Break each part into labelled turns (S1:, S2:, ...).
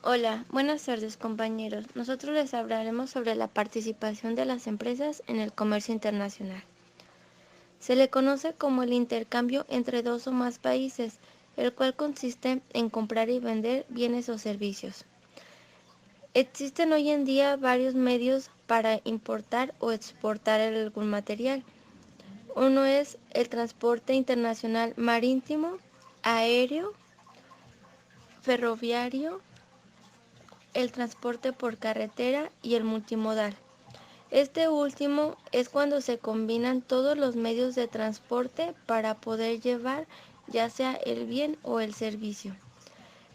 S1: Hola, buenas tardes compañeros. Nosotros les hablaremos sobre la participación de las empresas en el comercio internacional. Se le conoce como el intercambio entre dos o más países, el cual consiste en comprar y vender bienes o servicios. Existen hoy en día varios medios para importar o exportar algún material. Uno es el transporte internacional marítimo, aéreo, ferroviario, el transporte por carretera y el multimodal. Este último es cuando se combinan todos los medios de transporte para poder llevar ya sea el bien o el servicio.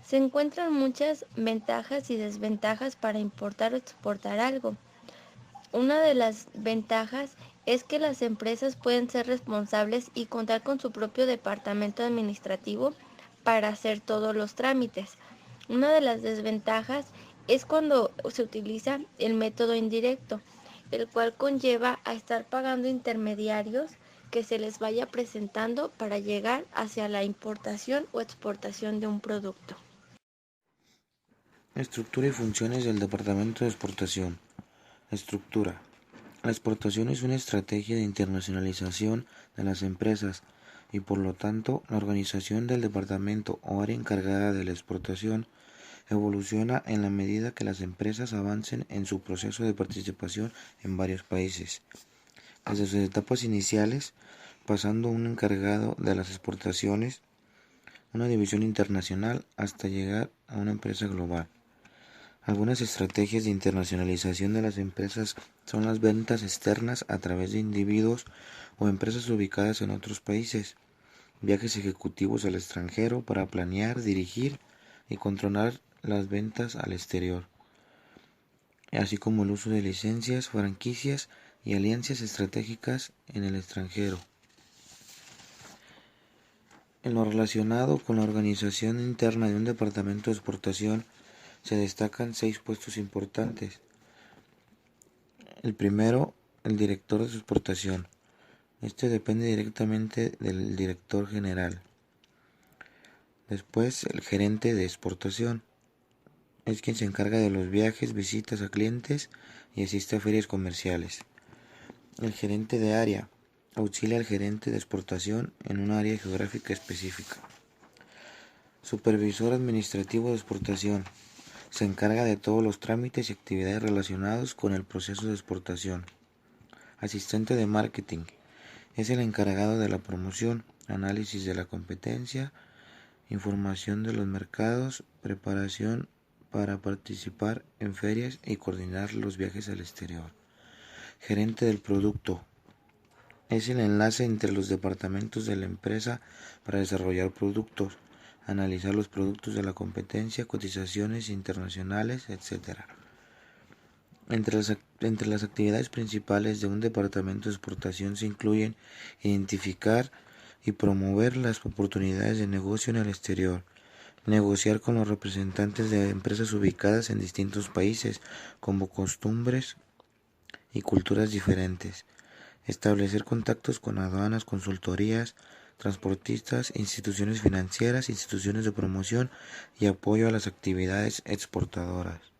S1: Se encuentran muchas ventajas y desventajas para importar o exportar algo. Una de las ventajas es que las empresas pueden ser responsables y contar con su propio departamento administrativo para hacer todos los trámites. Una de las desventajas es cuando se utiliza el método indirecto, el cual conlleva a estar pagando intermediarios que se les vaya presentando para llegar hacia la importación o exportación de un producto.
S2: Estructura y funciones del Departamento de Exportación. Estructura. La exportación es una estrategia de internacionalización de las empresas y por lo tanto la organización del departamento o área encargada de la exportación evoluciona en la medida que las empresas avancen en su proceso de participación en varios países. Desde sus etapas iniciales, pasando a un encargado de las exportaciones, una división internacional hasta llegar a una empresa global. Algunas estrategias de internacionalización de las empresas son las ventas externas a través de individuos o empresas ubicadas en otros países, viajes ejecutivos al extranjero para planear, dirigir y controlar las ventas al exterior, así como el uso de licencias, franquicias y alianzas estratégicas en el extranjero. En lo relacionado con la organización interna de un departamento de exportación, se destacan 6 puestos importantes. El primero, el director de exportación. Este depende directamente del director general. Después, el gerente de exportación. Es quien se encarga de los viajes, visitas a clientes y asiste a ferias comerciales. El gerente de área. Auxilia al gerente de exportación en un área geográfica específica. Supervisor administrativo de exportación. Se encarga de todos los trámites y actividades relacionados con el proceso de exportación. Asistente de marketing. Es el encargado de la promoción, análisis de la competencia, información de los mercados, preparación para participar en ferias y coordinar los viajes al exterior. Gerente del producto. Es el enlace entre los departamentos de la empresa para desarrollar productos, analizar los productos de la competencia, cotizaciones internacionales, etc. Entre las actividades principales de un departamento de exportación se incluyen identificar y promover las oportunidades de negocio en el exterior, negociar con los representantes de empresas ubicadas en distintos países con costumbres y culturas diferentes, establecer contactos con aduanas, consultorías, transportistas, instituciones financieras, instituciones de promoción y apoyo a las actividades exportadoras.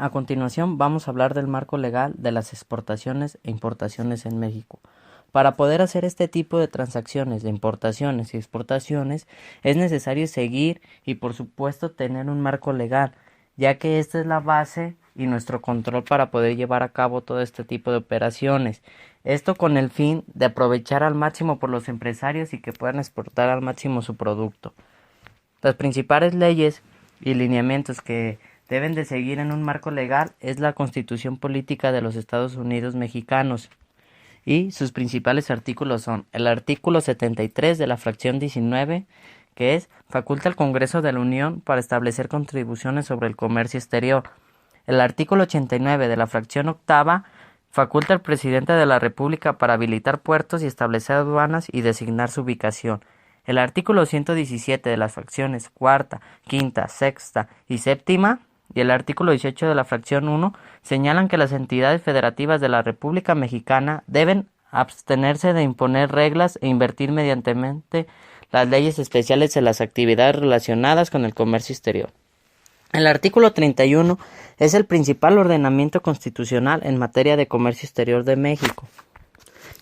S3: A continuación vamos a hablar del marco legal de las exportaciones e importaciones en México. Para poder hacer este tipo de transacciones de importaciones y exportaciones es necesario seguir y por supuesto tener un marco legal, ya que esta es la base y nuestro control para poder llevar a cabo todo este tipo de operaciones. Esto con el fin de aprovechar al máximo por los empresarios y que puedan exportar al máximo su producto. Las principales leyes y lineamientos que deben de seguir en un marco legal es la Constitución Política de los Estados Unidos Mexicanos y sus principales artículos son el artículo 73 de la fracción 19, que es faculta al Congreso de la Unión para establecer contribuciones sobre el comercio exterior, el artículo 89 de la fracción octava, Faculta al presidente de la República para habilitar puertos y establecer aduanas y designar su ubicación. El artículo 117 de las fracciones cuarta, quinta, sexta y séptima y el artículo 18 de la fracción 1 señalan que las entidades federativas de la República Mexicana deben abstenerse de imponer reglas e invertir mediante las leyes especiales en las actividades relacionadas con el comercio exterior. El artículo 31 es el principal ordenamiento constitucional en materia de comercio exterior de México,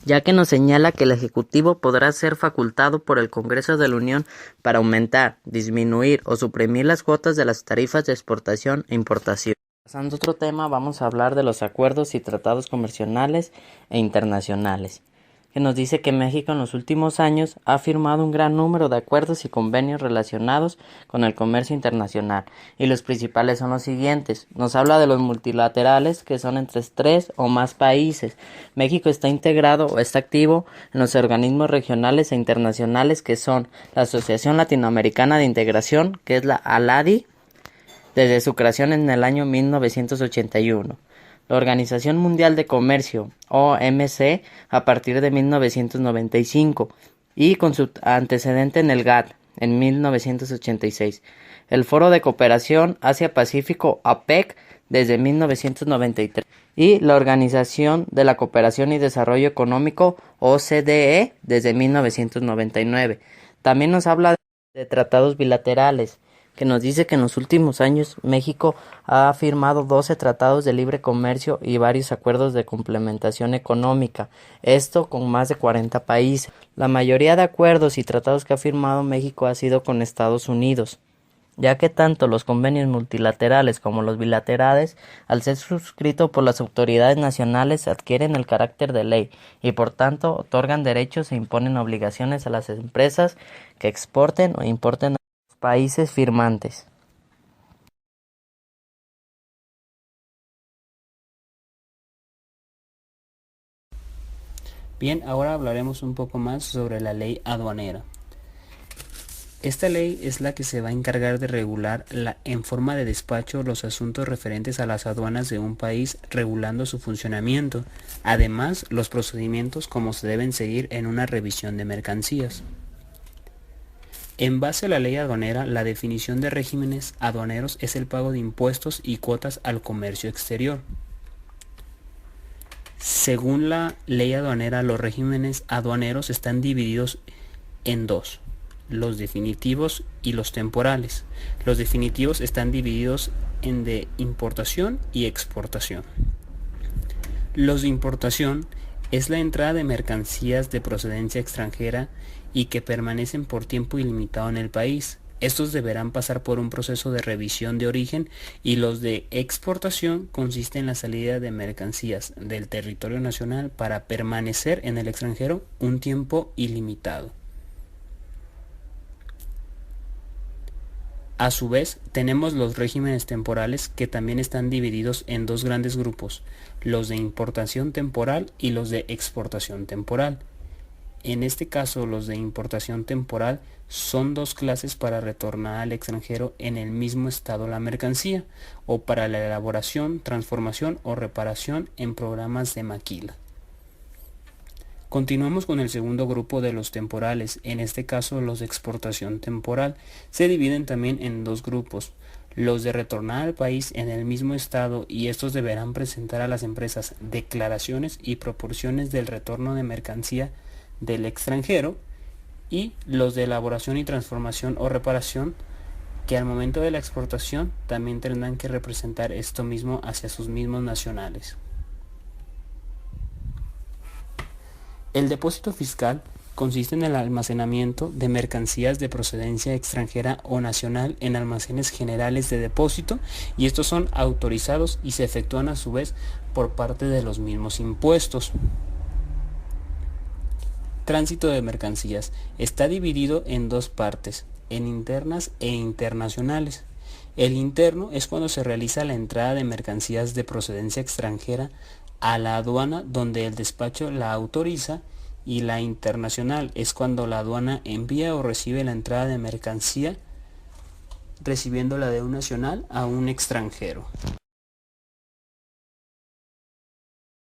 S3: ya que nos señala que el Ejecutivo podrá ser facultado por el Congreso de la Unión para aumentar, disminuir o suprimir las cuotas de las tarifas de exportación e importación. Pasando a otro tema, vamos a hablar de los acuerdos y tratados comerciales e internacionales, que nos dice que México en los últimos años ha firmado un gran número de acuerdos y convenios relacionados con el comercio internacional, y los principales son los siguientes. Nos habla de los multilaterales, que son entre 3 o más países. México está integrado o está activo en los organismos regionales e internacionales, que son la Asociación Latinoamericana de Integración, que es la ALADI, desde su creación en el año 1981. La Organización Mundial de Comercio, OMC, a partir de 1995, y con su antecedente en el GATT, en 1986. El Foro de Cooperación Asia-Pacífico, APEC, desde 1993. Y la Organización de la Cooperación y Desarrollo Económico, OCDE, desde 1999. También nos habla de tratados bilaterales, que nos dice que en los últimos años México ha firmado 12 tratados de libre comercio y varios acuerdos de complementación económica, esto con más de 40 países. La mayoría de acuerdos y tratados que ha firmado México ha sido con Estados Unidos, ya que tanto los convenios multilaterales como los bilaterales, al ser suscritos por las autoridades nacionales, adquieren el carácter de ley y por tanto otorgan derechos e imponen obligaciones a las empresas que exporten o importen países firmantes.
S4: Bien, ahora hablaremos un poco más sobre la ley aduanera. Esta ley es la que se va a encargar de regular en forma de despacho los asuntos referentes a las aduanas de un país, regulando su funcionamiento, además los procedimientos como se deben seguir en una revisión de mercancías. En base a la ley aduanera, la definición de regímenes aduaneros es el pago de impuestos y cuotas al comercio exterior. Según la ley aduanera, los regímenes aduaneros están divididos en dos, los definitivos y los temporales. Los definitivos están divididos en de importación y exportación. Los de importación es la entrada de mercancías de procedencia extranjera y que permanecen por tiempo ilimitado en el país. Estos deberán pasar por un proceso de revisión de origen, y los de exportación consiste en la salida de mercancías del territorio nacional para permanecer en el extranjero un tiempo ilimitado. A su vez, tenemos los regímenes temporales, que también están divididos en dos grandes grupos, los de importación temporal y los de exportación temporal. En este caso, los de importación temporal son dos clases para retornar al extranjero en el mismo estado la mercancía, o para la elaboración, transformación o reparación en programas de maquila. Continuamos con el segundo grupo de los temporales, en este caso los de exportación temporal. Se dividen también en dos grupos, los de retornar al país en el mismo estado, y estos deberán presentar a las empresas declaraciones y proporciones del retorno de mercancía del extranjero, y los de elaboración y transformación o reparación, que al momento de la exportación también tendrán que representar esto mismo hacia sus mismos nacionales. El depósito fiscal consiste en el almacenamiento de mercancías de procedencia extranjera o nacional en almacenes generales de depósito, y estos son autorizados y se efectúan a su vez por parte de los mismos impuestos. Tránsito de mercancías está dividido en dos partes, en internas e internacionales. El interno es cuando se realiza la entrada de mercancías de procedencia extranjera a la aduana donde el despacho la autoriza, y la internacional es cuando la aduana envía o recibe la entrada de mercancía, recibiéndola de un nacional a un extranjero.